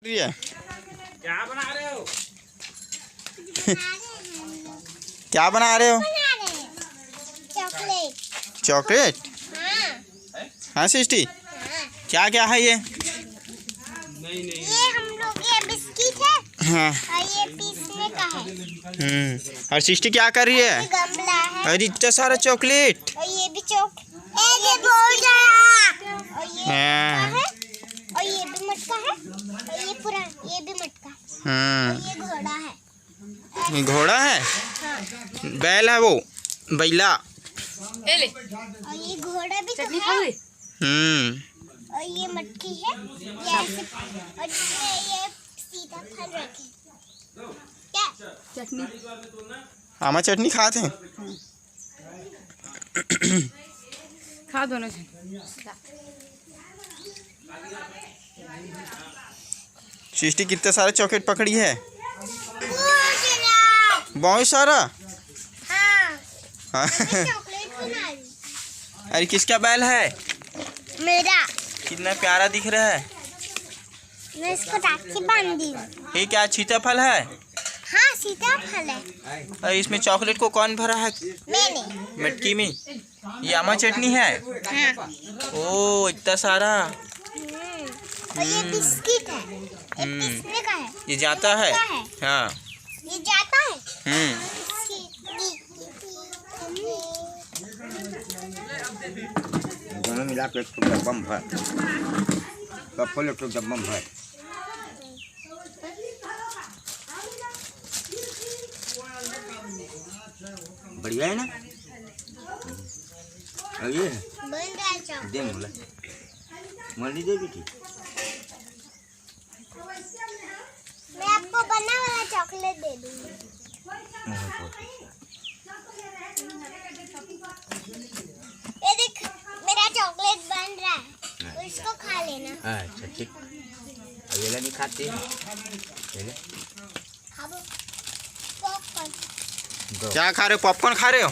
क्या बना रहे हो? क्या बना रहे हो? चॉकलेट। चॉकलेट? हाँ। हाँ सृष्टि, हाँ। क्या क्या है ये? नहीं ये हम लोग ये बिस्किट है। हाँ। और ये पीसने का है। और सृष्टि क्या कर रही है? ये गमला है। अरे इतना सारा चॉकलेट। और ये भी ये बोल रहा। और ये हाँ। मटका है। और ये भी मटका है। और ये पूरा ये भी मटका है। और ये घोड़ा है। ये घोड़ा है? हाँ। बैल है वो, बैला। और ये घोड़ा भी तो है। हम्म। और ये मटकी है। ये ऐसे और इसमें ये सीधा फल रखे। क्या? चटनी आमा चटनी खाते हैं। खा दोनों से। सृष्टि कितना सारा चॉकलेट पकड़ी है? पूरा। बहुत सारा। हाँ। हाँ। मैं चॉकलेट बना रही। अरे किसका बैल है? मेरा। कितना प्यारा दिख रहा है। मैं इसको राखी बांध दी हूँ। ये क्या सीताफल है? हाँ सीताफल है। अरे इसमें चॉकलेट को कौन भरा है? मैंने। मटकी में। ये आमा चटनी है। हाँ। ओ इतना सारा। और ये बिस्किट है। ये पीसने का है। ये जाता है। का है। हाँ। ये जाता है। दोनों मिला के एक तो डब्बा में भर, कपल एक तो डब्बा में भर। बढ़िया है ना? और ये है बन रहा है चॉकलेट। दे मोला, मोली दे बेटी। मैं आपको बना वाला चॉकलेट दे दूँगी। ये देख मेरा चॉकलेट बन रहा है। तो इसको खा लेना। अच्छा ठीक। अब ये नहीं खाते हैं? ये ले। खा लो। पॉपकॉर्न। क्या खा रहे हो? पॉपकॉर्न खा रहे हो?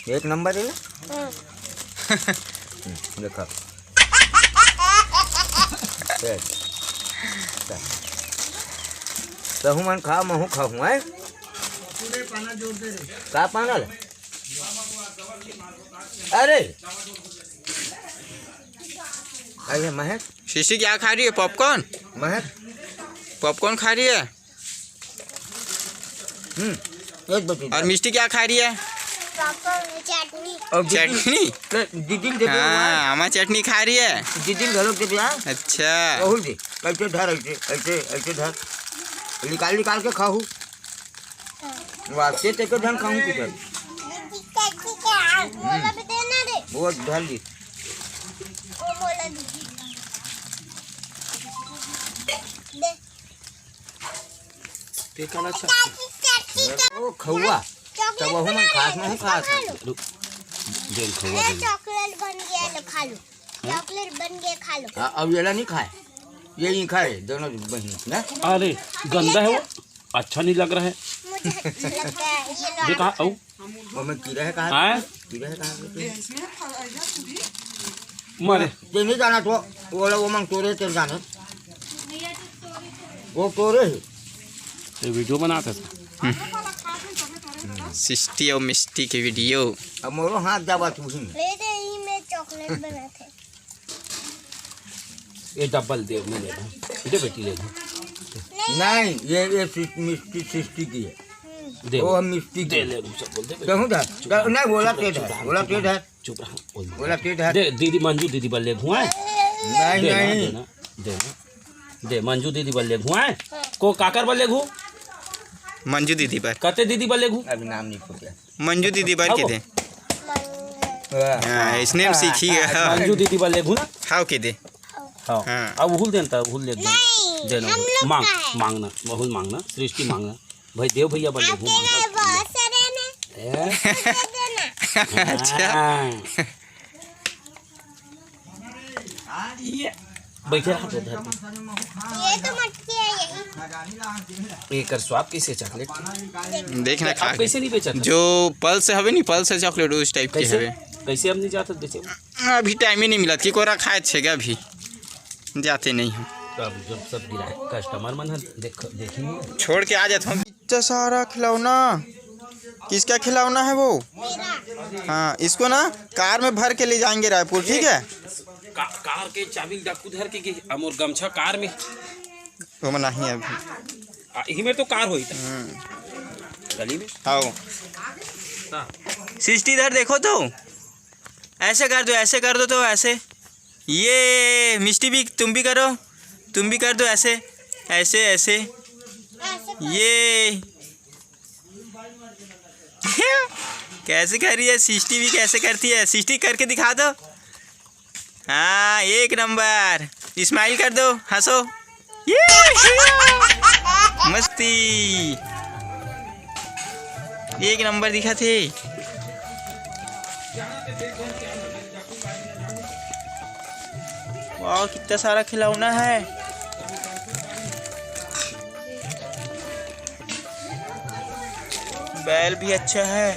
एक नंबर है ना? देखो सहू मन खा महू खाऊँ है का पानल। अरे अरे महक, शीशी क्या खा रही है? पॉपकॉर्न? महक पॉपकॉर्न खा रही है। एक बची। और मिष्टी क्या खा रही है? पॉपकॉर्न चटनी। और चटनी? दीदी दे हाँ, आमा चटनी खा रही है। दीदी घरों के बिया अच्छा। बहुत दे ऐसे धर, ऐसे ऐसे ऐसे धर, निकाल निकाल के खाऊ। वास्ते ते के धन खाऊं की धर मोला भी देना रे। वो धर ली। ओ मोला दे। दे। ओ खौआ तब वो मन खास में खास रुक दे खौआ दे। चॉकलेट बन गया लो खा लो। चॉकलेट बन गया खा लो। अब ये नहीं खाए, ये नहीं खाए दोनों बहन ना। अरे गंदा है वो, अच्छा नहीं लग रहा है। मुझे अच्छा लगता है ये ये लो। कहा औ वो मैं कीड़ा है कहा, आए कीड़ा है कहा मारे ते नहीं जाना तो वो मन तोरे ते जाने वो तोरे है। ये वीडियो बनाता था। सृष्टि और मिष्टी की वीडियो। अब मोरो हाथ जावा तू ही ले दे ही में चॉकलेट बना थे। ये डबल दे मैं ले बेटे बेटी ले नहीं, ये मिष्टी सृष्टि की है। दे वो हम मिष्टी दे की ले सब बोल दे कहूँ था नहीं, बोला तेज है, बोला तेज है, चुप रहा बोला तेज है। दे दीदी मंजू दीदी बल्ले घुआए नहीं देना नहीं देना देना दे मंजू दीदी बल्ले घुआए को काकर बल्ले घू मंजू दीदी पर। कते दीदी बल्ले घू अभी नाम नहीं खोया। मंजू दीदी पर के दे। हाँ, इसने हम सीखी है। मंजू दीदी बल्ले घू ना खाओ के दे। हाँ हाँ। अब भूल देता भूल दे देना हम लोग मांग का है। मांगना बहुत मांगना सृष्टि मांगना भाई देव भैया बल्ले घू तेरे बहुत सारे ने दे देना। अच्छा। ये बैठे रहा तो धर ये तो मटकी है यही। एक कर स्वाद कैसे चॉकलेट देखना खा आप के। कैसे नहीं बेचा जो पल से हवे नहीं, पल से चॉकलेट उस टाइप की कैसे हवे। कैसे अब नहीं जाता बेचे अभी टाइम ही नहीं मिला कि कोरा खाए छेगा अभी। जाते नहीं हम। अब जब सब गिरा कस्टमर मन देखिए छोड़ के आ जाता हूँ। इतना सारा खिलौना, किसका खिलौना है वो? हाँ, इसको ना कार में भर के ले जाएंगे रायपुर, ठीक है? कार के चाबी डाकू धर के अमोर गमछा कार में वो में नहीं है अभी। यही में तो कार होई था गली में। आओ सिस्टी इधर देखो तो, ऐसे कर दो, ऐसे कर दो तो ऐसे। ये मिष्टी भी तुम भी करो, तुम भी कर दो ऐसे ऐसे ऐसे। ये कैसे कर रही है सिस्टी भी, कैसे करती है सिस्टी? करके दिखा दो। हाँ, एक नंबर। स्माइल कर दो, हंसो। ये मस्ती, एक नंबर दिखा थे। वाह, कितना सारा खिलौना है। बैल भी अच्छा है।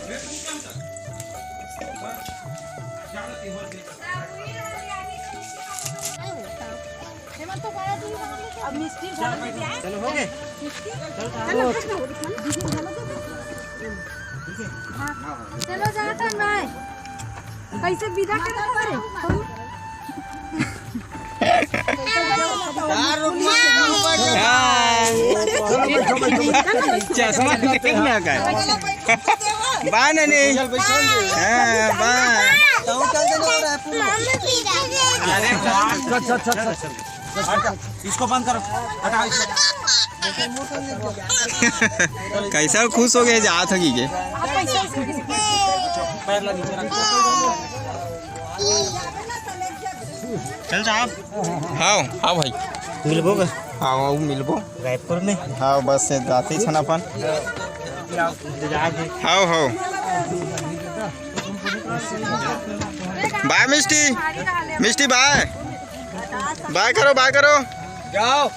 चलो हो गए, चलो जाता मैं कैसे विदा करे। चश्मा देखना का बान नहीं। हाँ, बान। इसको बंद करो, हटाओ। कैसा खुश हो गए जा थकी के। चल साहब। हाँ हाँ भाई, मिलबो का? हाँ मिलबो रायपुर में। हाँ, बस से जाते छन अपन। हाँ हाँ, बाय मिष्टी, मिष्टी बाय। बाय करो, बाय करो, जाओ।